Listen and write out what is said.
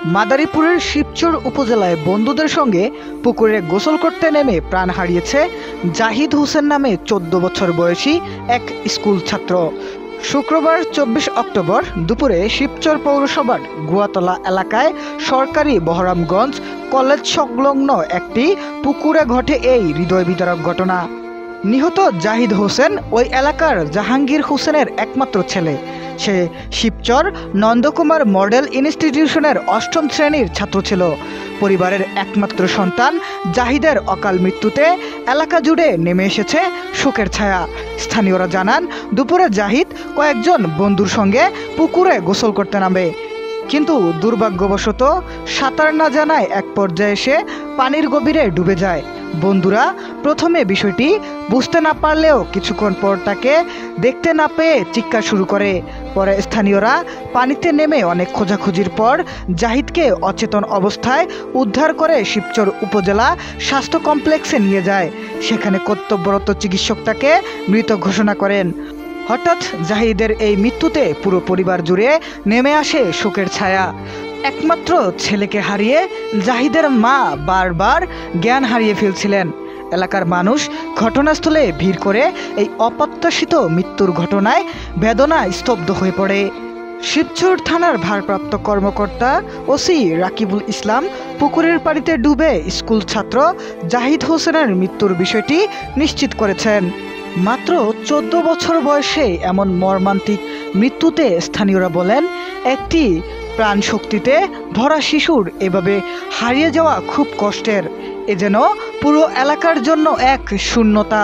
মাদারীপুরের শিবচর উপজেলায় বন্ধুদের সঙ্গে পুকুরে গোসল করতে নেমে প্রাণ হারিয়েছে জাহিদ হোসেন নামে ১৪ বছর বয়সী এক স্কুল ছাত্র। শুক্রবার ২৪ অক্টোবর দুপুরে শিবচর পৌরসভার গুয়াতলা এলাকায় সরকারি বহরামগঞ্জ কলেজ সংলগ্ন একটি পুকুরে ঘটে এই হৃদয় বিদারক ঘটনা। নিহত জাহিদ হোসেন ওই এলাকার জাহাঙ্গীর হোসেনের একমাত্র ছেলে। সে শিবচর নন্দকুমার মডেল ইনস্টিটিউশনের ৮ম শ্রেণীর ছাত্র ছিল। পরিবারের একমাত্র সন্তান জাহিদের অকাল মৃত্যুতে এলাকা জুড়ে নেমে এসেছে শোকের ছায়া। স্থানীয়রা জানান, দুপুরে জাহিদ কয়েকজন বন্ধুর সঙ্গে পুকুরে গোসল করতে নামে, কিন্তু দুর্ভাগ্যবশত সাঁতার না জানায় এক পর্যায়ে সে পানির গভীরে ডুবে যায়। বন্ধুরা প্রথমে বিষয়টি বুঝতে না পারলেও কিছুক্ষণ পর তাকে দেখতে না পেয়ে চিৎকার শুরু করে। পরে স্থানীয়রা পানিতে নেমে অনেক খোঁজাখুঁজির পর জাহিদকে অচেতন অবস্থায় উদ্ধার করে শিবচর উপজেলা স্বাস্থ্য কমপ্লেক্সে নিয়ে যায়। সেখানে কর্তব্যরত চিকিৎসক তাকে মৃত ঘোষণা করেন। হঠাৎ জাহিদের এই মৃত্যুতে পুরো পরিবার জুড়ে নেমে আসে শোকের ছায়া। একমাত্র ছেলেকে হারিয়ে জাহিদের মা বারবার জ্ঞান হারিয়ে ফেলছিলেন। এলাকার মানুষ ঘটনাস্থলে ভিড় করে এই অপ্রত্যাশিত মৃত্যুর ঘটনায় বেদনা স্তব্ধ হয়ে পড়ে। শিবচর থানার ভারপ্রাপ্ত কর্মকর্তা ওসি রাকিবুল ইসলাম পুকুরের পানিতে ডুবে স্কুল ছাত্র জাহিদ হোসেনের মৃত্যুর বিষয়টি নিশ্চিত করেছেন। মাত্র ১৪ বছর বয়সে এমন মর্মান্তিক মৃত্যুতে স্থানীয়রা বলেন, একটি প্রাণ শক্তিতে ভরা শিশুর এভাবে হারিয়ে যাওয়া খুব কষ্টের। এ যেন পুরো এলাকার জন্য এক শূন্যতা।